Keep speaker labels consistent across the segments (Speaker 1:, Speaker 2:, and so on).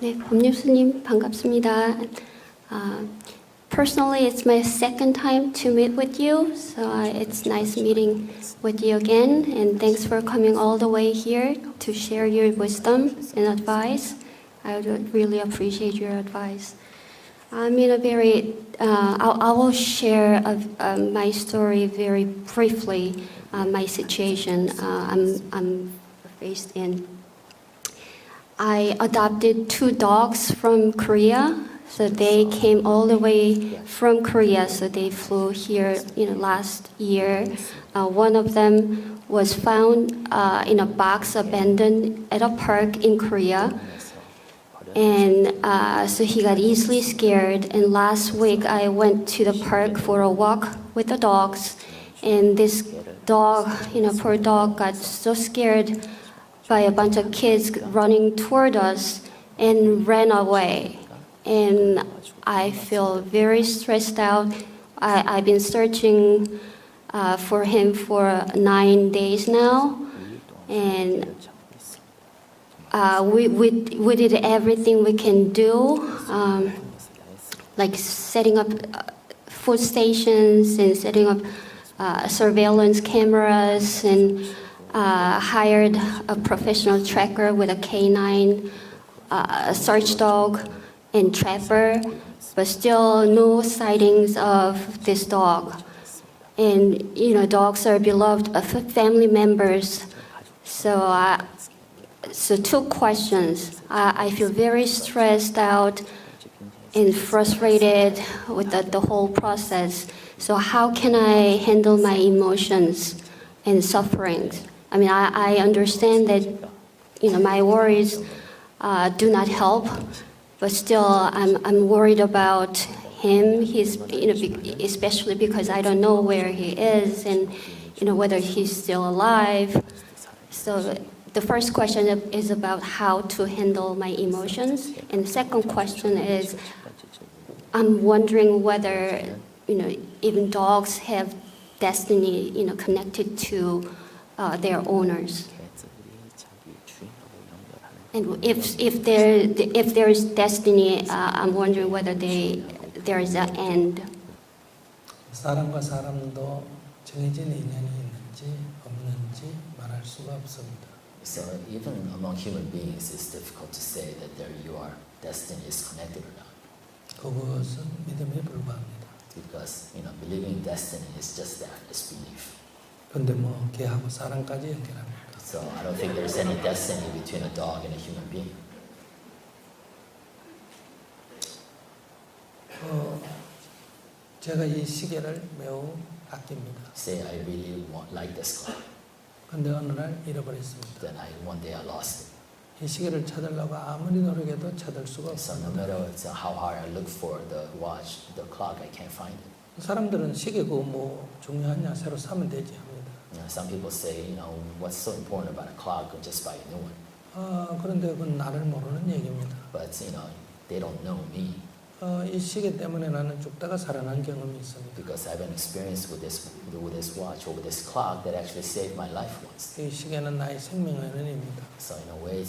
Speaker 1: 네, pomnyun sunim 반갑습니다. Personally, it's my second time to meet with you, so it's nice meeting with you again, and thanks for coming all the way here to share your wisdom and advice. I would really appreciate your advice. I'm in a very, I will share my story very briefly, my situation I'm faced in. I adopted 2 dogs from Korea. So they came all the way from Korea. So they flew here, last year. One of them was found in a box abandoned at a park in Korea. And so he got easily scared. And last week I went to the park for a walk with the dogs. And this dog, poor dog, got so scared by a bunch of kids running toward us and ran away. And I feel very stressed out. I've been searching for him for 9 days now. And we did everything we can do, like setting up food stations and setting up surveillance cameras, and hired a professional tracker with a canine, search dog, and trapper, but still no sightings of this dog. And dogs are beloved family members. So 2 questions. I feel very stressed out and frustrated with the whole process. So how can I handle my emotions and sufferings? I mean, I understand that my worries do not help. But still, I'm worried about him. He's, especially because I don't know where he is and, whether he's still alive. So the first question is about how to handle my emotions, and the second question is, I'm wondering whether, even dogs have destiny, connected to their owners. And if there is destiny, I'm wondering whether there is an end.
Speaker 2: 사람과 사람도 정해진 인연이 있는지 없는지 말할 수가 없습니다.
Speaker 3: So even among human beings, it's difficult to say that your destiny is connected or not.
Speaker 2: 그것은 믿음에 불과합니다.
Speaker 3: Because believing in destiny is just that, it's belief.
Speaker 2: 근데 개하고 사람까지 연결합니다.
Speaker 3: So I don't think there's any destiny between a dog and a human being.
Speaker 2: 제가 이 시계를 매우 아낍니다.
Speaker 3: Say I really like this clock.
Speaker 2: 근데 어느 날 잃어버렸습니다.
Speaker 3: Then one day I lost it.
Speaker 2: 이 시계를 찾으려고 아무리 노력해도 찾을 수가
Speaker 3: So no
Speaker 2: 없습니다.
Speaker 3: matter how hard I look for the watch, the clock, I can't find it.
Speaker 2: 사람들은 시계 그거 중요하냐 새로 사면 되지 합니다.
Speaker 3: Some people say, what's so important about a clock? Just buy a new one.
Speaker 2: 그런데 그건 나를 모르는 얘기입니다.
Speaker 3: But they don't know me.
Speaker 2: 이 시계 때문에 나는 죽다가 살아난 경험이 있습니다.
Speaker 3: Because I've been experienced with this watch or with this clock that actually saved my life once.
Speaker 2: 이 시계는 나의 생명의 은인입니다.
Speaker 3: So in a way,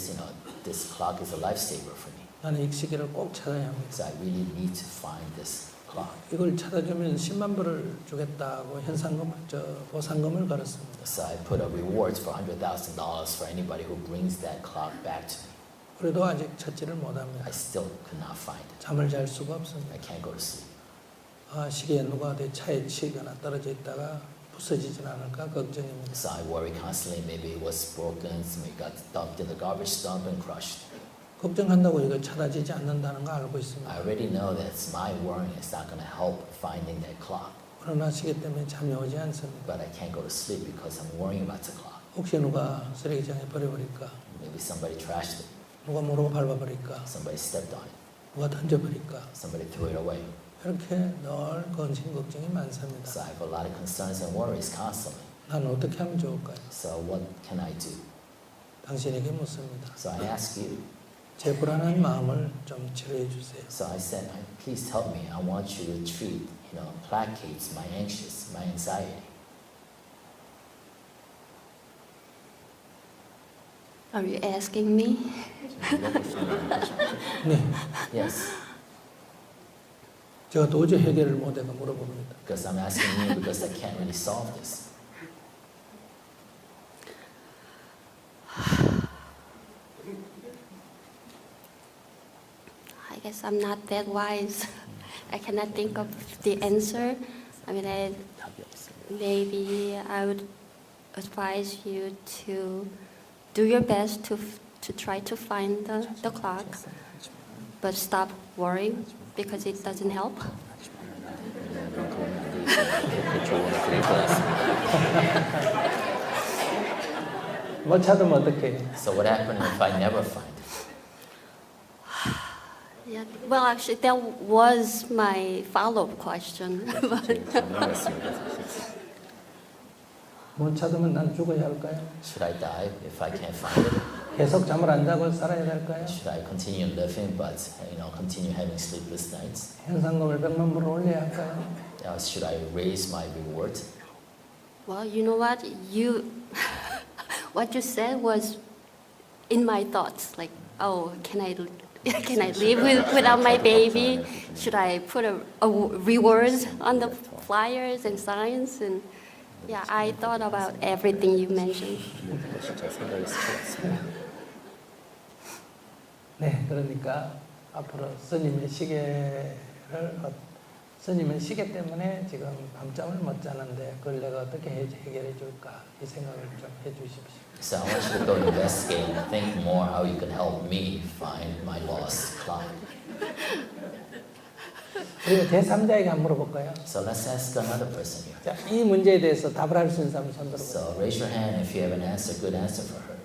Speaker 3: this clock is a lifesaver for me.
Speaker 2: 나는 이 시계를 꼭 찾아야 합니다.
Speaker 3: So I really need to find this clock.
Speaker 2: 이걸 찾아주면 10만 불을 주겠다고 보상금을 걸었습니다.
Speaker 3: So I put a reward for $100,000 for anybody who brings that clock back to me.
Speaker 2: 그래도 아직 찾지를 못합니다.
Speaker 3: I still could not find it.
Speaker 2: 잠을 잘 수가 없습니다.
Speaker 3: I can't go to sleep.
Speaker 2: 시계에 누가 내 차에 치거나 떨어져 있다가 부서지진 않을까 걱정입니다.
Speaker 3: So I worry constantly. Maybe it was broken. Maybe it got dumped in the garbage dump and crushed.
Speaker 2: 걱정한다고 이거 찾아지지 않는다는 거 알고 있습니다.
Speaker 3: I already know that my worrying is not going to help finding that clock.
Speaker 2: 그러나 시계 때문에 잠이 오지 않습니다.
Speaker 3: But I can't go to sleep because I'm worrying about the clock.
Speaker 2: 혹시 누가 쓰레기장에 버려버릴까?
Speaker 3: Maybe somebody trashed it.
Speaker 2: 누가 모르고 밟아버릴까?
Speaker 3: Somebody stepped on it.
Speaker 2: 누가 던져버릴까?
Speaker 3: Somebody threw it away.
Speaker 2: 이렇게 늘 근심 걱정이 많습니다.
Speaker 3: So I have a lot of concerns and worries constantly.
Speaker 2: 난 어떻게 하면 좋을까요?
Speaker 3: So what can I do?
Speaker 2: 당신에게 묻습니다.
Speaker 3: So I ask you.
Speaker 2: 제 불안한 마음을 좀 치료해 주세요.
Speaker 3: So I said, please help me. I want you to treat, placates my anxiety.
Speaker 1: Are you asking me?
Speaker 2: 네,
Speaker 3: Yes,
Speaker 2: 제가 도저히 해결을 못해서 물어봅니다.
Speaker 3: because I'm asking you because I can't really solve this.
Speaker 1: I guess I'm not that wise. I cannot think of the answer. I mean, maybe I would advise you to do your best to try to find the clock, but stop worrying because it doesn't help.
Speaker 2: 못 찾으면 어떡해요?
Speaker 3: So what happened if I never find it?
Speaker 1: Yeah, well, actually, that was my follow-up question.
Speaker 2: 못 찾으면 난 죽어야 할까요?
Speaker 3: Should I die if I can't find it?
Speaker 2: 계속 잠을 안 자고 살아야 될까요?
Speaker 3: Should I continue living but continue having sleepless nights?
Speaker 2: 현상금을 100만 불을 올려야 할까요?
Speaker 3: Should I raise my reward?
Speaker 1: Well, you know what? What you said was in my thoughts. Like, oh, can I live without my baby? Should I put a rewards on the flyers and signs? And yeah, I thought about everything you mentioned.
Speaker 2: 네, 그러니까 앞으로 스님의 시계 때문에 지금 밤잠을 못 자는데 그걸 내가 어떻게 해결해 줄까 이 생각을 좀 해주십시오.
Speaker 3: So I want you to go investigate and think more how you can help me find my lost clock.
Speaker 2: 그리고 제3자에게 한번 물어볼까요?
Speaker 3: So let's ask another person here.
Speaker 2: 자, 이 문제에 대해서 답을 할 수 있는 사람 손 들어보세요.
Speaker 3: So raise your hand if you have an answer, good answer for her.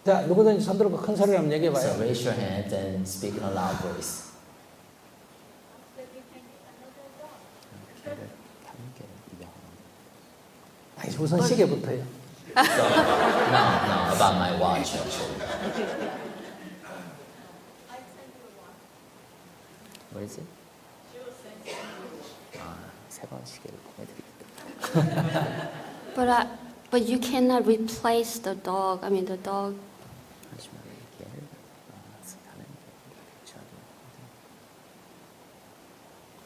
Speaker 2: 자, 누구든지 손 들고 큰 소리로 한번 얘기해 봐요.
Speaker 3: So raise your hand and speak in a loud voice.
Speaker 2: 아니, 우선 시계부터요.
Speaker 3: So, no, about my watch actually.
Speaker 4: 뭐지? 세 번 시계를 보내드리겠다.
Speaker 1: But you cannot replace the dog. I mean, the dog.
Speaker 4: 하지만 얘를 하는 게 중요하죠.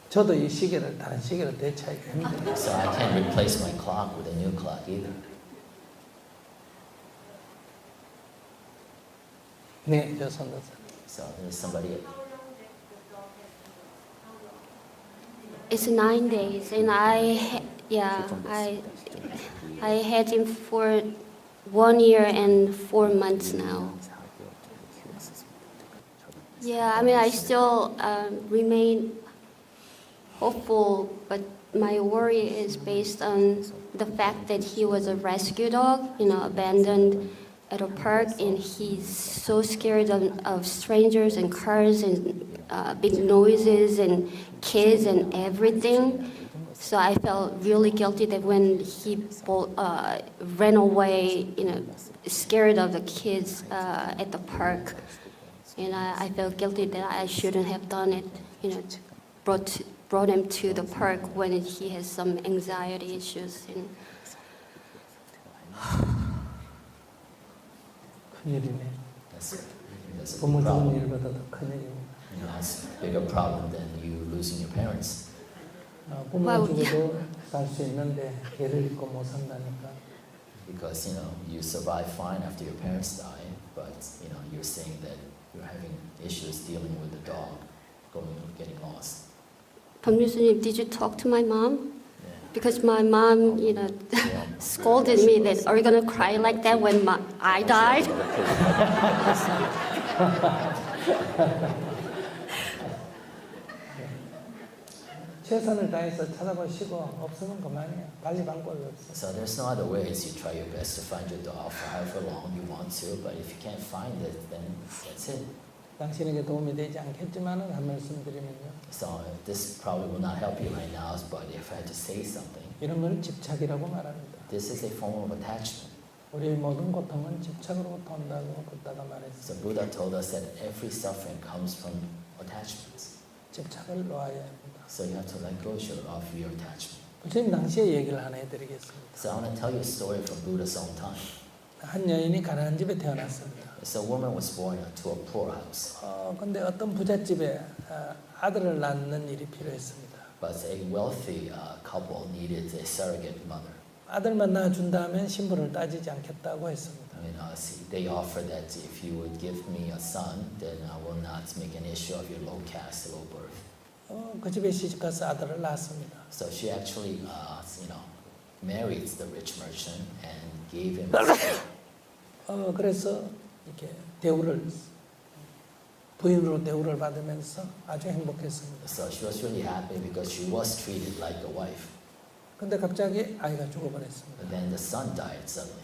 Speaker 2: 저도 이 시계를 다른 시계로 대체하기 힘들어요.
Speaker 3: So I can't replace my clock with a new clock either.
Speaker 2: 네, 저 손 들었어요.
Speaker 3: So there's somebody.
Speaker 1: It's 9 days, and I had him for 1 year and 4 months now. Yeah, I mean, I still remain hopeful, but my worry is based on the fact that he was a rescue dog, abandoned at a park, and he's so scared of strangers and cars and big noises and kids and everything. So I felt really guilty that when he ran away, scared of the kids at the park, and I felt guilty that I shouldn't have done it. Brought him to the park when he has some anxiety issues.
Speaker 2: 큰일이네.
Speaker 3: That's a
Speaker 2: 부모
Speaker 3: big
Speaker 2: 죽은
Speaker 3: problem.
Speaker 2: 일보다 더 큰일입니다.
Speaker 3: That's a bigger problem than you losing your parents.
Speaker 2: 부모가 죽어도 살 수 있는데 개를 잃고 못 산다니까.
Speaker 3: Because you survive fine after your parents die, but you're saying that you're having issues dealing with the dog getting lost.
Speaker 1: Pomnyun Sunim, did you talk to my mom?
Speaker 3: Yeah.
Speaker 1: Because my mom, scolded me that, are you going to cry like that when I died?
Speaker 2: 최선을 다해서 찾아보시고 없으면 그만이에요. 빨리 방법이 없어요.
Speaker 3: So there's no other ways. You try your best to find your dog for however long you want to, but if you can't find it, then that's it.
Speaker 2: 당신에게 도움이 되지 않겠지만은 한 말씀 드리면요.
Speaker 3: So this probably will not help you right now, but if I had to say something,
Speaker 2: 이런 걸 집착이라고 말합니다.
Speaker 3: this is a form of attachment.
Speaker 2: 우리의 모든 고통은 집착으로부터 온다고 부다가 말했어요.
Speaker 3: So Buddha told us that every suffering comes from attachments.
Speaker 2: 집착을 놓아야 합니다.
Speaker 3: So you have to let go of your attachment.
Speaker 2: 부처님 당시의 얘기를 하나 해드리겠습니다.
Speaker 3: So I want to tell you a story from Buddha's own time.
Speaker 2: 한 여인이 가난한 집에 태어났습니다.
Speaker 3: So a woman was born to a poor house,
Speaker 2: 근데 어떤 부잣집에 아들을 낳는 일이 필요했습니다.
Speaker 3: but a wealthy couple needed a surrogate mother.
Speaker 2: 아들만 낳아준다면 신분을 따지지 않겠다고 했습니다.
Speaker 3: They offered that if you would give me a son, then I will not make an issue of your low caste, low birth.
Speaker 2: 그 집에 시집가서 아들을 낳았습니다.
Speaker 3: So she actually, married the rich merchant and gave him a son.
Speaker 2: 그래서 이렇게 부인으로 대우를 받으면서 아주 행복했습니다.
Speaker 3: So she was really happy because she was treated like a wife.
Speaker 2: 근데 갑자기 아이가 죽어버렸습니다.
Speaker 3: But then the son died suddenly.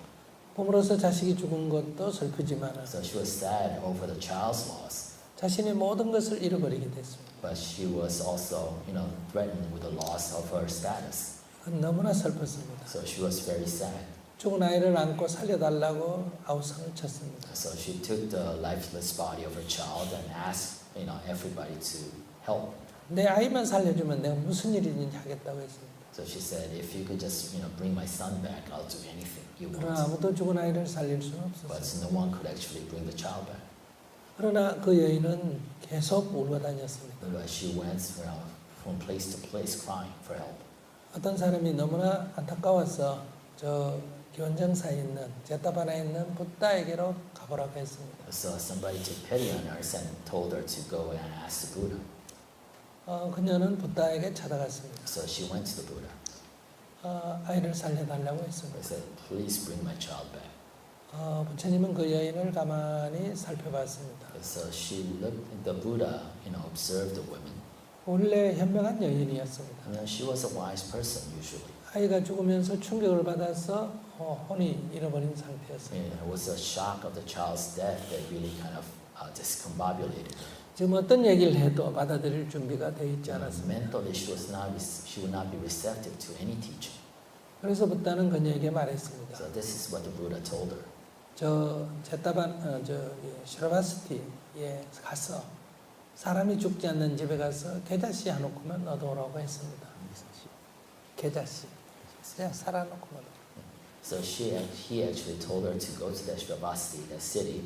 Speaker 2: 부모로서 자식이 죽은 것도 슬프지만
Speaker 3: So she was sad over the child's loss.
Speaker 2: 자신의 모든 것을 잃어버리게 됐습니다.
Speaker 3: But she was also, threatened with the loss of her status.
Speaker 2: 너무나 슬펐습니다.
Speaker 3: So she was very sad.
Speaker 2: 죽은 아이를 안고 살려달라고 아우성을 쳤습니다.
Speaker 3: So she took the lifeless body of her child and asked, everybody to help.
Speaker 2: 내 아이만 살려주면 내가 무슨 일이든지 하겠다고 했습니다.
Speaker 3: So she said, if you could just, bring my son back, I'll do anything you
Speaker 2: 그러나
Speaker 3: want.
Speaker 2: 아무도 죽은 아이를 살릴 수는
Speaker 3: But
Speaker 2: 없었어요.
Speaker 3: no one could actually bring the child back.
Speaker 2: 그러나 그 여인은 계속 울고 다녔습니다.
Speaker 3: But she went from place to place crying for help.
Speaker 2: 어떤 사람이 너무나 안타까워서 저 기원정사에 있는 제타바나에 있는 붓다에게로 가보라고 했습니다.
Speaker 3: So somebody took pity on her and told her to go and ask the Buddha.
Speaker 2: 그녀는 붓다에게 찾아갔습니다.
Speaker 3: So she went to the Buddha.
Speaker 2: 아이를 살려달라고 했습니다.
Speaker 3: They said, please bring my child back.
Speaker 2: 부처님은 그 여인을 가만히 살펴봤습니다.
Speaker 3: So the Buddha, observed the woman.
Speaker 2: 원래 현명한 여인이었습니다.
Speaker 3: She was a wise person usually.
Speaker 2: 아이가 죽으면서 충격을 받아서 혼이 잃어버린 상태였습니다.
Speaker 3: It was a shock of the child's death that really kind of discombobulated her.
Speaker 2: 지금 어떤 얘기를 해도 받아들일 준비가 되어 있지 않았습니다.
Speaker 3: Mentally, she would not be receptive to any teaching.
Speaker 2: 그래서 붓다는 그녀에게 말했습니다.
Speaker 3: So this is what the Buddha told her.
Speaker 2: 시라바스티에 가서 사람이 죽지 않는 집에 가서 계자씨 해놓고만 얻어오라고 했습니다. 계자씨. 그냥 살아놓고만.
Speaker 3: So he actually told her to go to the Shravasti, that city,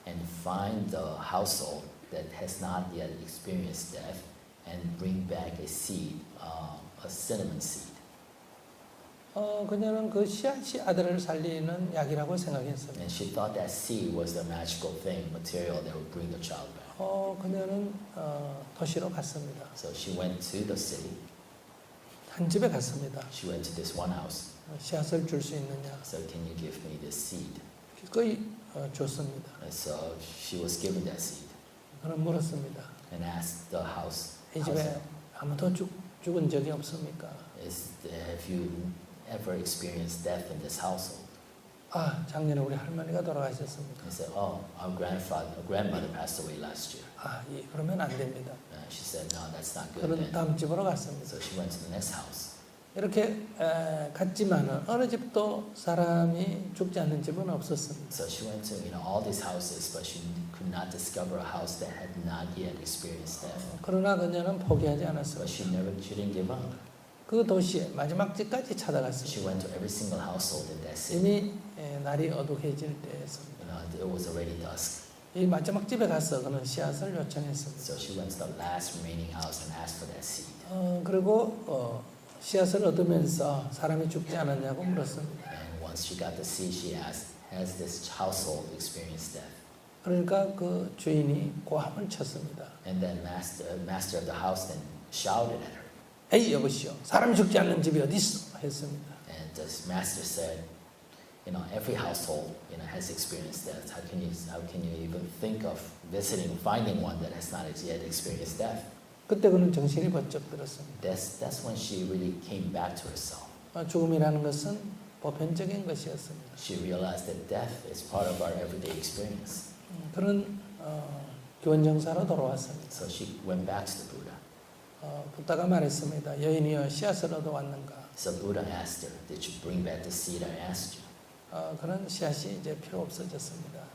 Speaker 3: and find the household that has not yet experienced death, and bring back a seed, a cinnamon seed.
Speaker 2: 그녀는 그 씨앗이 아들을 살리는 약이라고 생각했습니다.
Speaker 3: And she thought that seed was the magical thing, material that would bring the child back.
Speaker 2: 그녀는 도시로 갔습니다.
Speaker 3: So she went to the city.
Speaker 2: 한 집에 갔습니다.
Speaker 3: She went to this one house.
Speaker 2: 씨앗을 줄 수 있느냐?
Speaker 3: So can you give me this seed?
Speaker 2: 거의 줬습니다.
Speaker 3: And so she was given that seed
Speaker 2: 그는 물었습니다.
Speaker 3: and asked the house.
Speaker 2: 이 집에 아무도 죽은 적이 없습니까?
Speaker 3: Have you ever experienced death in this household?
Speaker 2: 작년에 우리 할머니가 돌아가셨습니다.
Speaker 3: He said, oh, our grandmother passed away last year.
Speaker 2: 그러면 안 됩니다.
Speaker 3: She said, no, that's not good
Speaker 2: 그런
Speaker 3: then.
Speaker 2: 다음 집으로 갔습니다.
Speaker 3: So she went to the next house.
Speaker 2: 이렇게 갔지만은 어느 집도 사람이 죽지 않는 집은 없었습니다.
Speaker 3: So she went to all these houses, but she could not discover a house that had not yet experienced death.
Speaker 2: 그러나 그녀는 포기하지
Speaker 3: But
Speaker 2: 않았습니다.
Speaker 3: she didn't give up.
Speaker 2: 그 도시의 마지막 집까지 찾아갔습니다.
Speaker 3: She went to every single household in that city.
Speaker 2: 이미 날이 어둑해질 때였습니다.
Speaker 3: It was already dusk.
Speaker 2: 이 마지막 집에 가서 그는 씨앗을 요청했습니다.
Speaker 3: So she went to the last remaining house and asked for that seed.
Speaker 2: 그리고 씨앗을 얻으면서 사람이 죽지 않았냐고 물었습니다.
Speaker 3: And once she got the seed, she asked, has this household experienced death?
Speaker 2: 그러니까 그 주인이 고함을 쳤습니다.
Speaker 3: And then master of the house then shouted at her.
Speaker 2: 에이 여보시오, 사람이 죽지 않는 집이 어디 있어? 했습니다.
Speaker 3: And the master said, every household, has experienced death. How can you even think of finding one that has not yet experienced death?
Speaker 2: 그때 그는 정신이 번쩍 들었습니다.
Speaker 3: That's when she really came back to herself.
Speaker 2: 죽음이라는 것은 보편적인 것이었습니다.
Speaker 3: She realized that death is part of our everyday experience.
Speaker 2: 그는 교원정사로 돌아왔습니다.
Speaker 3: So she went back to the Buddha.
Speaker 2: 붓다가 말했습니다. 여인이여 씨앗을 얻어왔는가?
Speaker 3: So Buddha asked her, did you bring back the seed I asked you?
Speaker 2: 그런 씨앗이 이제 필요 없어졌습니다.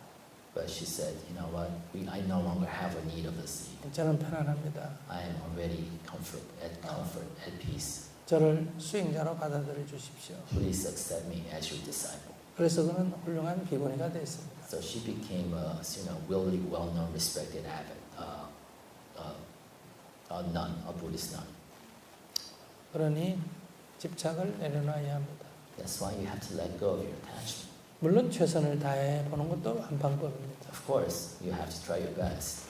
Speaker 3: But she said, you know what, I no longer have a need of the seed.
Speaker 2: 저는 편안합니다.
Speaker 3: I am already at comfort, at peace.
Speaker 2: 저를 수행자로 받아들여 주십시오.
Speaker 3: Please accept me as your disciple.
Speaker 2: 그래서 그는 훌륭한 비구니가 됐습니다.
Speaker 3: So she became a really well-known, respected abbot, a nun, a Buddhist nun.
Speaker 2: 그러니 집착을 내려놔야 합니다.
Speaker 3: That's why you have to let go of your attachment.
Speaker 2: 물론 최선을 다해 보는 것도 한 방법입니다.
Speaker 3: Of course, you have to try your best.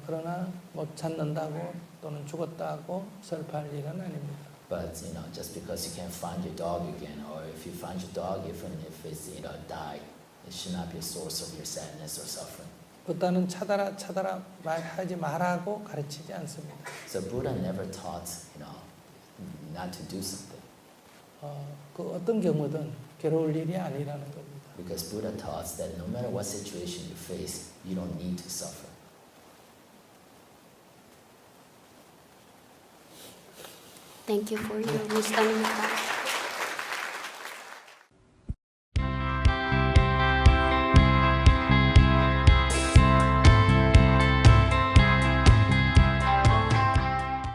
Speaker 2: 그러나 못 찾는다고 또는 죽었다고 슬퍼할 일은 아닙니다.
Speaker 3: But just because you can't find your dog again, or if you find your dog, even if it's died, it should not be a source of your sadness or suffering.
Speaker 2: 부다는 찾아라 말하지 말라고 가르치지 않습니다.
Speaker 3: So Buddha never taught, not to do something.
Speaker 2: 그 어떤 경우든 괴로울 일이 아니라는 겁니다.
Speaker 3: Because Buddha taught that no matter what situation you face, you don't need to suffer.
Speaker 1: Thank you for your wisdom.